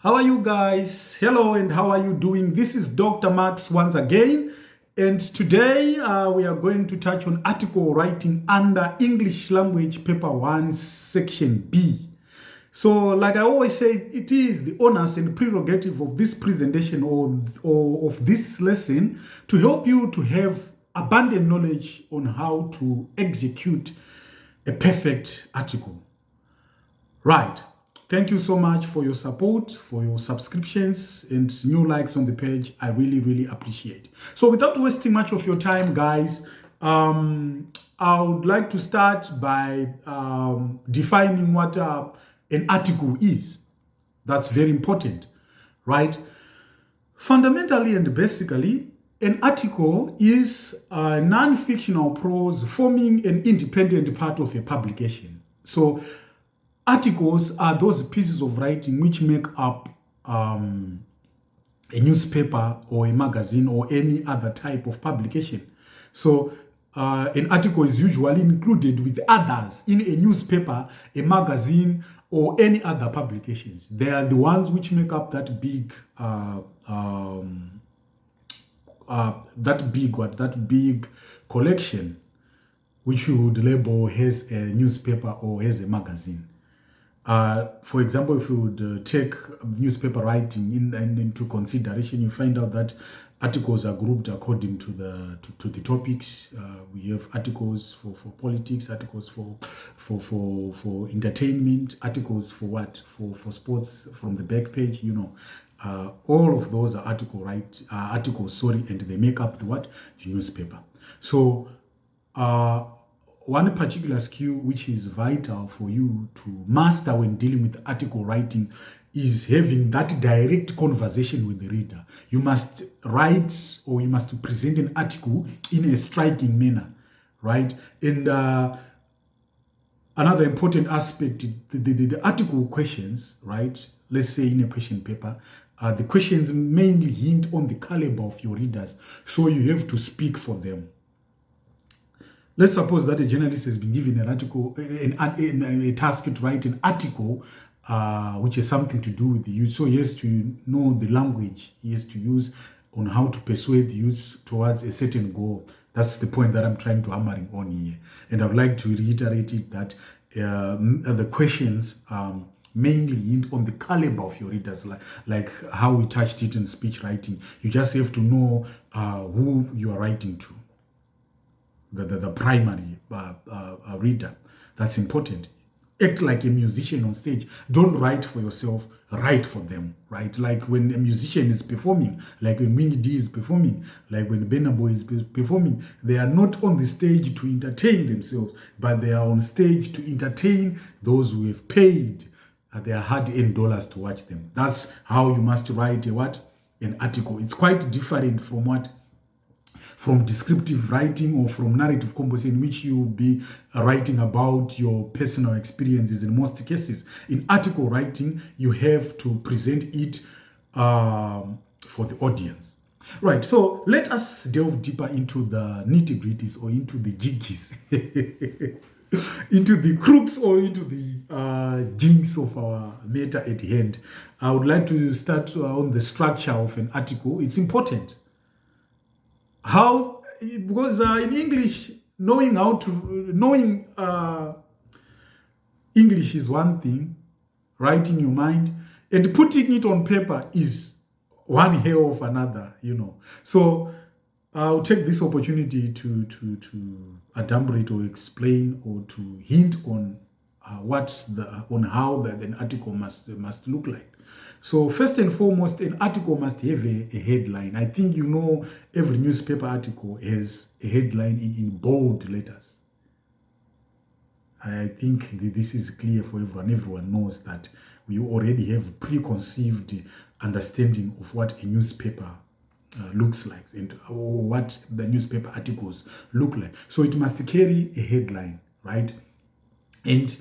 How are you guys? Hello, and how are you doing? This is Dr. Max once again, and today we are going to touch on article writing under English Language Paper 1, Section B. So, like I always say, it is the honors and prerogative of this presentation or of this lesson to help you to have abundant knowledge on how to execute a perfect article. Right. Thank you so much for your support, for your subscriptions and new likes on the page. I really, really appreciate. So without wasting much of your time, guys, I would like to start by defining what an article is. That's very important, right? Fundamentally and basically, an article is a non-fictional prose forming an independent part of a publication. So articles are those pieces of writing which make up a newspaper or a magazine or any other type of publication. So an article is usually included with others in a newspaper, a magazine, or any other publications. They are the ones which make up that big collection, which you would label as a newspaper or as a magazine. For example, if you would take newspaper writing into consideration, you find out that articles are grouped according to the topics. We have articles for politics, articles for entertainment, articles for what for sports from the back page. All of those are articles, and they make up the newspaper. So one particular skill which is vital for you to master when dealing with article writing is having that direct conversation with the reader. You must write or you must present an article in a striking manner, right? And another important aspect, the article questions, right? Let's say in a question paper, the questions mainly hint on the caliber of your readers. So you have to speak for them. Let's suppose that a journalist has been given an article, a task to write an article which has something to do with the youth. So he has to know the language he has to use on how to persuade the youth towards a certain goal. That's the point that I'm trying to hammering on here. And I would like to reiterate it that the questions mainly hint on the caliber of your readers, like how we touched it in speech writing. You just have to know who you are writing to. The primary reader. That's important. Act like a musician on stage. Don't write for yourself, write for them, right? Like when a musician is performing, like when Mingy D is performing, like when Benabo is performing, they are not on the stage to entertain themselves, but they are on stage to entertain those who have paid their hard-earned dollars to watch them. That's how you must write an article. It's quite different from descriptive writing or from narrative composition, in which you will be writing about your personal experiences in most cases. In article writing, you have to present it for the audience. Right, so let us delve deeper into the nitty-gritties or into the jiggies, into the crooks or into the jinx of our matter at hand. I would like to start on the structure of an article. It's important. Because in English, knowing English is one thing, writing your mind, and putting it on paper is one hell of another, So I'll take this opportunity to adumbrate or explain or to hint on how an article must look like. So first and foremost, an article must have a headline. I think every newspaper article has a headline in bold letters. I think this is clear for everyone. Everyone knows that we already have preconceived understanding of what a newspaper looks like and what the newspaper articles look like. So it must carry a headline, right? And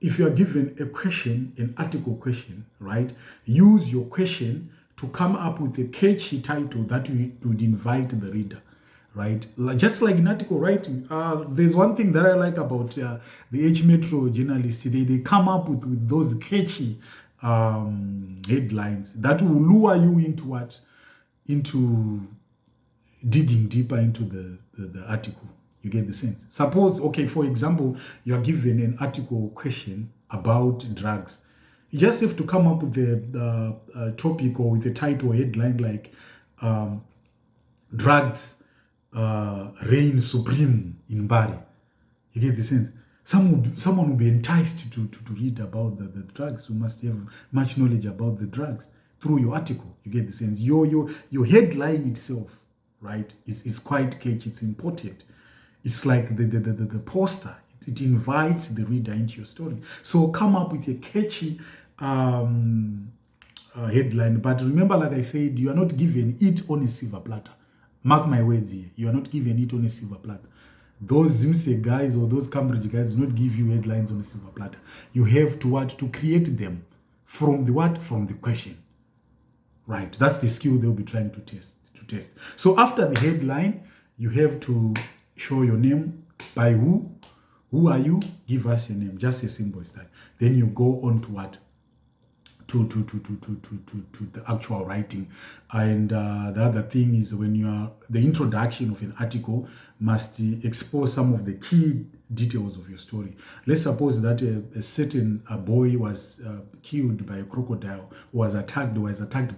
if you are given a question, an article question, right, use your question to come up with a catchy title that would invite the reader, right? Just like in article writing, there's one thing that I like about the H Metro journalists. They come up with those catchy headlines that will lure you into what? Into digging deeper into the article. You get the sense? Suppose, okay, for example, you are given an article question about drugs. You just have to come up with the topic or with the title or headline like drugs reign supreme in Bari. You get the sense? Someone will be enticed to read about the drugs. You must have much knowledge about the drugs through your article. You get the sense? Your headline itself, right, is quite catchy. It's important. It's like the poster. It invites the reader into your story. So come up with a catchy headline. But remember, like I said, you are not given it on a silver platter. Mark my words here. You are not given it on a silver platter. Those Zimse guys or those Cambridge guys do not give you headlines on a silver platter. You have to create them from the what? From the question. Right. That's the skill they'll be trying to test. So after the headline, you have to show your name by who. Who are you? Give us your name. Just a simple as that. Then you go on to what? To the actual writing. And the other thing is when you are, the introduction of an article must expose some of the key details of your story. Let's suppose that a certain boy was killed by a crocodile, was attacked by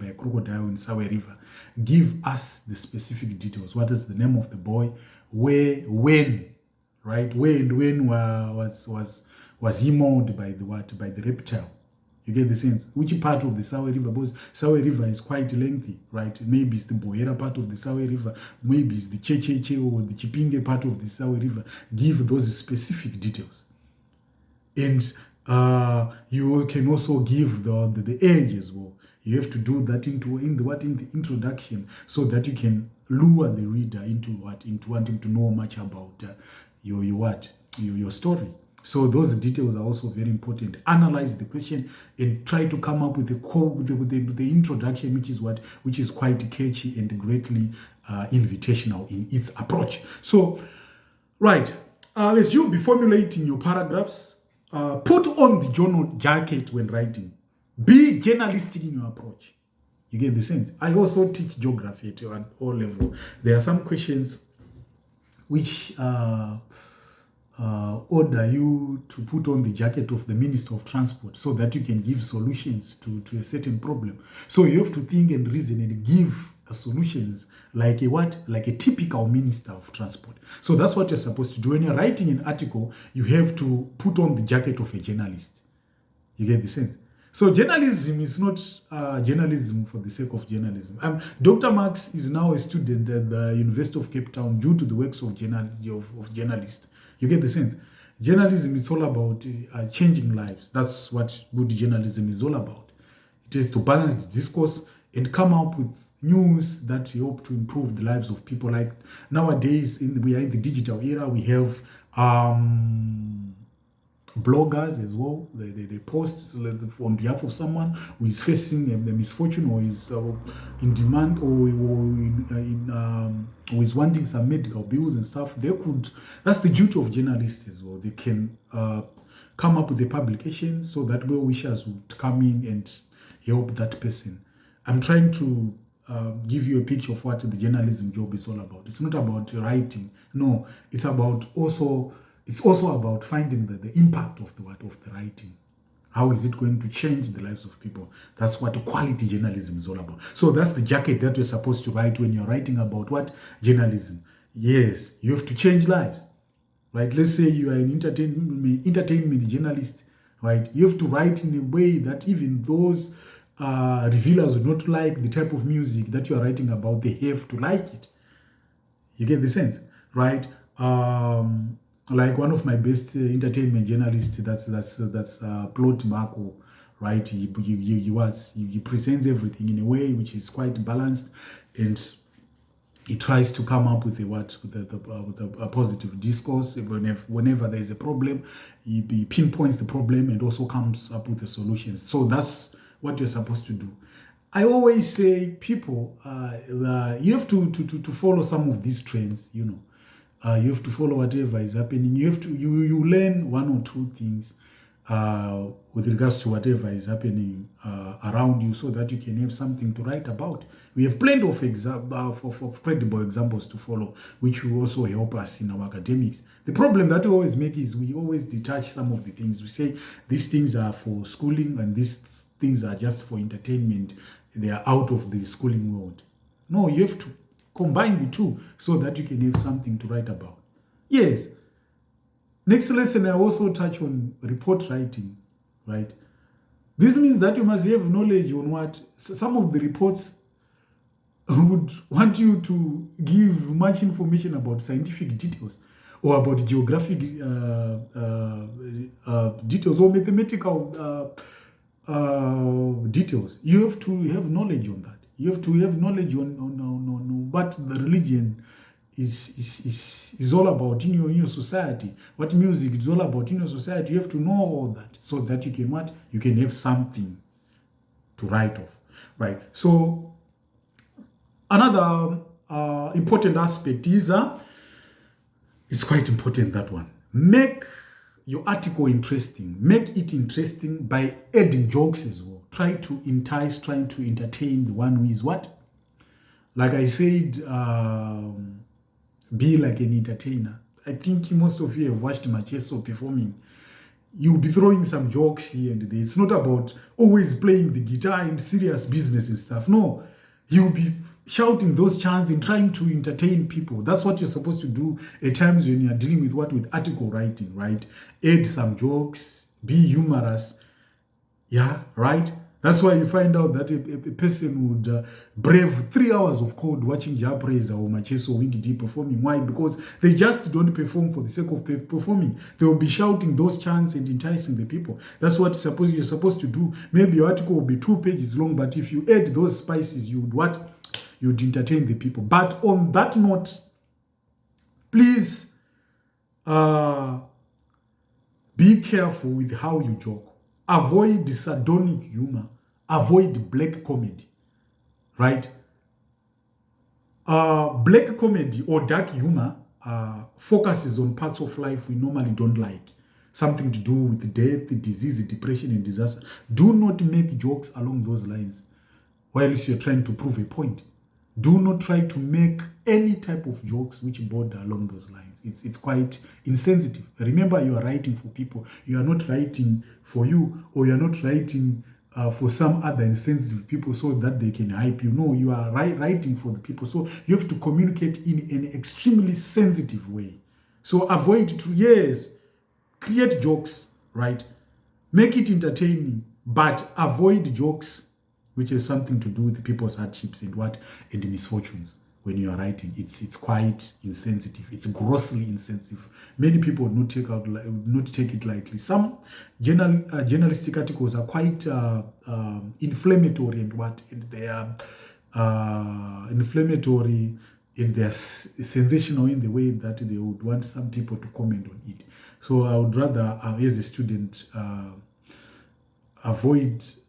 a crocodile in Sawe River. Give us the specific details. What is the name of the boy? Where, when, right? Where and when was he mauled by the what? By the reptile. You get the sense? Which part of the Sawe River? Because Sawe River is quite lengthy, right? Maybe it's the Boera part of the Sawe River. Maybe it's the Checheche or the Chipinge part of the Sawe River. Give those specific details. And you can also give the age as well. You have to do that in the introduction so that you can lure the reader into wanting to know much about your story. So those details are also very important. Analyze the question and try to come up with the introduction, which is quite catchy and greatly invitational in its approach. So, right, as you'll be formulating your paragraphs, put on the journal jacket when writing. Be journalistic in your approach. You get the sense? I also teach geography at O level. There are some questions which order you to put on the jacket of the Minister of Transport so that you can give solutions to a certain problem. So you have to think and reason and give solutions like a typical Minister of Transport. So that's what you're supposed to do. When you're writing an article, you have to put on the jacket of a journalist. You get the sense? So journalism is not journalism for the sake of journalism. Dr. Marx is now a student at the University of Cape Town due to the works of journalists. You get the sense? Journalism is all about changing lives. That's what good journalism is all about. It is to balance the discourse and come up with news that help to improve the lives of people. Like nowadays, we are in the digital era. We have bloggers as well. They post on behalf of someone who is facing the misfortune or is in demand or who is wanting some medical bills and stuff. That's the duty of journalists as well. They can come up with a publication so that well-wishers would come in and help that person. I'm trying to give you a picture of what the journalism job is all about. It's not about writing. No, it's also about finding the impact of the writing. How is it going to change the lives of people? That's what quality journalism is all about. So that's the jacket that you're supposed to write when you're writing about what? Journalism. Yes, you have to change lives. Right? Let's say you are an entertainment journalist, right? You have to write in a way that even those revealers would not like the type of music that you are writing about. They have to like it. You get the sense, right? Like one of my best entertainment journalists, that's Plot Marco, right? He presents everything in a way which is quite balanced, and he tries to come up with a positive discourse. Whenever there is a problem, he pinpoints the problem and also comes up with a solution. So that's what you're supposed to do. I always say, people, you have to follow some of these trends, you have to follow whatever is happening. You learn one or two things with regards to whatever is happening around you, so that you can have something to write about. We have plenty of credible examples to follow, which will also help us in our academics. The problem that we always make is we always detach some of the things. We say these things are for schooling and these things are just for entertainment. They are out of the schooling world. No, you have to combine the two so that you can have something to write about. Yes. Next lesson, I also touch on report writing, right? This means that you must have knowledge on what some of the reports would want you to give much information about scientific details or about geographic details or mathematical details. You have to have knowledge on that. You have to have knowledge on what the religion is all about in your society, what music is all about in your society. You have to know all that so that you can have something to write off, right? So another important aspect is it's quite important, that one. Make your article interesting. Make it interesting by adding jokes as well. Try to entice, trying to entertain the one who is what? Like I said, be like an entertainer. I think most of you have watched Macheso performing. You'll be throwing some jokes here and there. It's not about always playing the guitar and serious business and stuff. No, you'll be shouting those chants and trying to entertain people. That's what you're supposed to do at times when you're dealing with article writing, right? Add some jokes, be humorous. Yeah, right? That's why you find out that a person would brave 3 hours of code watching Japreza or Macheso or Windy D performing. Why? Because they just don't perform for the sake of performing. They will be shouting those chants and enticing the people. That's what you're supposed to do. Maybe your article will be 2 pages long, but if you add those spices, you'd entertain the people. But on that note, please be careful with how you joke. Avoid the sardonic humor. Avoid black comedy, right? Black comedy or dark humor focuses on parts of life we normally don't like. Something to do with death, disease, depression, and disaster. Do not make jokes along those lines whilst you're trying to prove a point. Do not try to make any type of jokes which border along those lines. It's quite insensitive. Remember, you are writing for people. You are not writing for you, or you are not writing for some other insensitive people so that they can hype you. No, you are writing for the people. So you have to communicate in an extremely sensitive way. So avoid create jokes, right? Make it entertaining, but avoid jokes which has something to do with people's hardships and misfortunes. When you are writing, it's quite insensitive. It's grossly insensitive. Many people would not take it lightly. Some journalistic articles are quite inflammatory and they are inflammatory and they're sensational in the way that they would want some people to comment on it. So I would rather, as a student, advise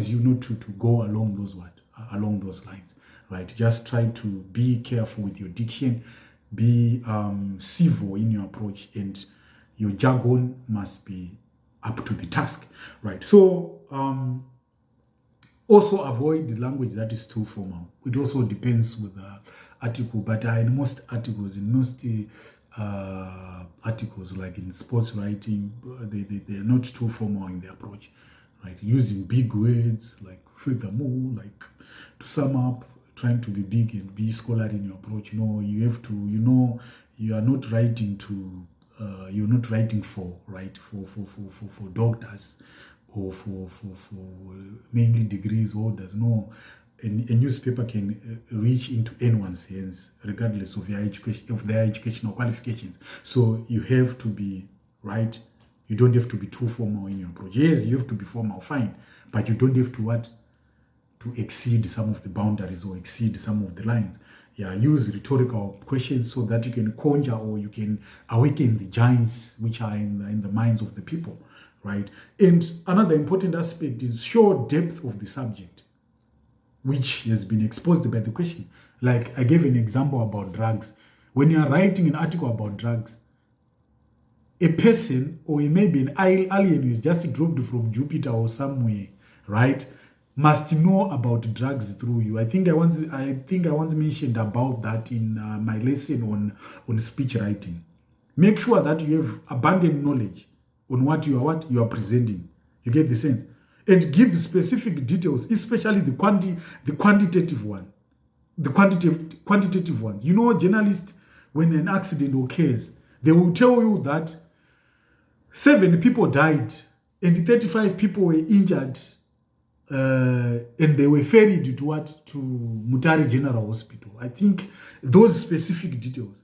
you not to go along those lines. Right, just try to be careful with your diction, be civil in your approach, and your jargon must be up to the task. Right. So also avoid the language that is too formal. It also depends with the article, but in most articles, articles like in sports writing, they are not too formal in their approach. Right, using big words like furthermore, like to sum up. Trying to be big and be scholarly in your approach. No, you have to, you are not writing you're not writing for doctors or for mainly degrees holders. No, a newspaper can reach into anyone's hands regardless of their educational qualifications. So you have to be right. You don't have to be too formal in your approach. Yes, you have to be formal, fine, but you don't have to to exceed some of the boundaries or exceed some of the lines. Yeah, use rhetorical questions so that you can conjure or you can awaken the giants which are in the minds of the people, right? And another important aspect is show depth of the subject, which has been exposed by the question. Like I gave an example about drugs. When you are writing an article about drugs, a person or maybe an alien who is just dropped from Jupiter or somewhere, right, must know about drugs through you. I think I once mentioned about that in my lesson on speech writing. Make sure that you have abundant knowledge on what you are presenting. You get the sense, and give specific details, especially the quantitative one, the quantitative ones. You know, journalists, when an accident occurs, they will tell you that 7 people died and 35 people were injured, and they were ferried to Mutare General Hospital. I think those specific details.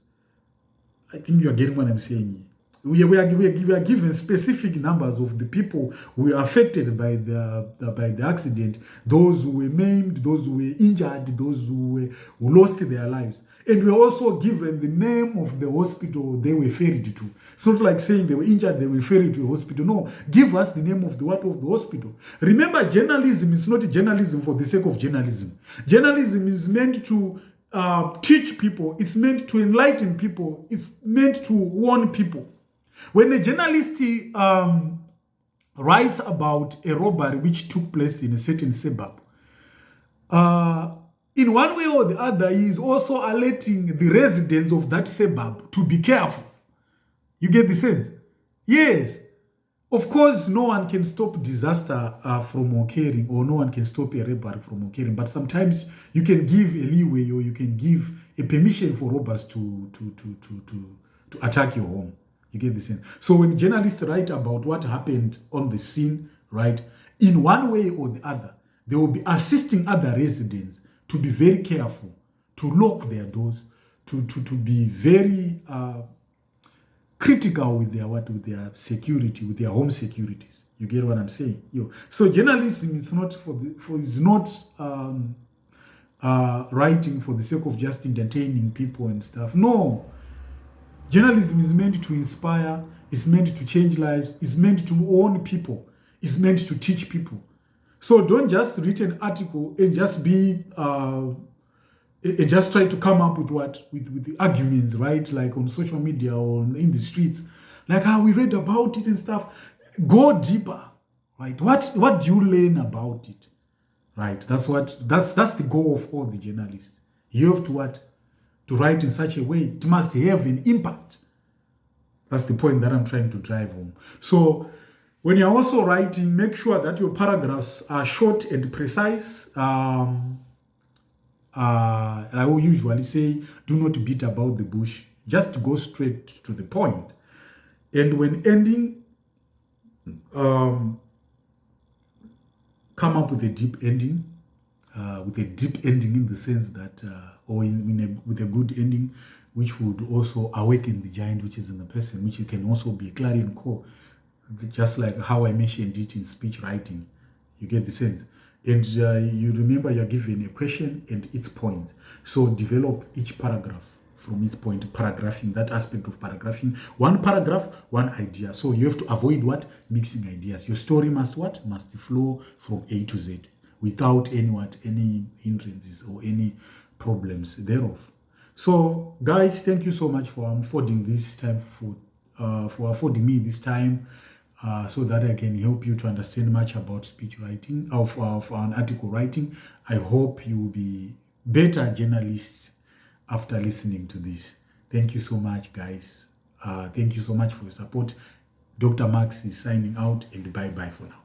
I think you are getting what I'm saying. We are given specific numbers of the people who were affected by the accident, those who were maimed, those who were injured, those who lost their lives. And we are also given the name of the hospital they were ferried to. It's not like saying they were injured, they were ferried to a hospital. No, give us the name of the hospital. Remember, journalism is not journalism for the sake of journalism. Journalism is meant to teach people. It's meant to enlighten people. It's meant to warn people. When a journalist writes about a robbery which took place in a certain suburb, in one way or the other, he is also alerting the residents of that suburb to be careful. You get the sense? Yes. Of course, no one can stop disaster from occurring, or no one can stop a robbery from occurring. But sometimes you can give a leeway, or you can give a permission for robbers to attack your home. You get the sense? So when journalists write about what happened on the scene, right, in one way or the other, they will be assisting other residents to be very careful, to lock their doors, to be very critical with their security, with their home securities. You get what I'm saying? So journalism is not writing for the sake of just entertaining people and stuff. No. Journalism is meant to inspire, it's meant to change lives, it's meant to warn people, it's meant to teach people. So don't just read an article and just just try to come up with the arguments, right? Like on social media or in the streets, like how we read about it and stuff. Go deeper, right? What do you learn about it, right? That's the goal of all the journalists. You have to write in such a way, it must have an impact. That's the point that I'm trying to drive home. So when you're also writing, make sure that your paragraphs are short and precise. I will usually say, do not beat about the bush. Just go straight to the point. And when ending, come up with a deep ending. With a deep ending in the sense that, with a good ending, which would also awaken the giant which is in the person, which can also be a clarion call, just like how I mentioned it in speech writing. You get the sense. And you remember you're given a question and its point. So develop each paragraph from its point, paragraphing, that aspect of paragraphing. One paragraph, one idea. So you have to avoid mixing ideas. Your story must flow from A to Z, without any hindrances or any problems thereof. So guys, thank you so much for affording this time, for affording me this time, so that I can help you to understand much about speech writing, of an article writing. I hope you will be better journalists after listening to this. Thank you so much, guys. Thank you so much for your support. Dr. Max is signing out, and bye-bye for now.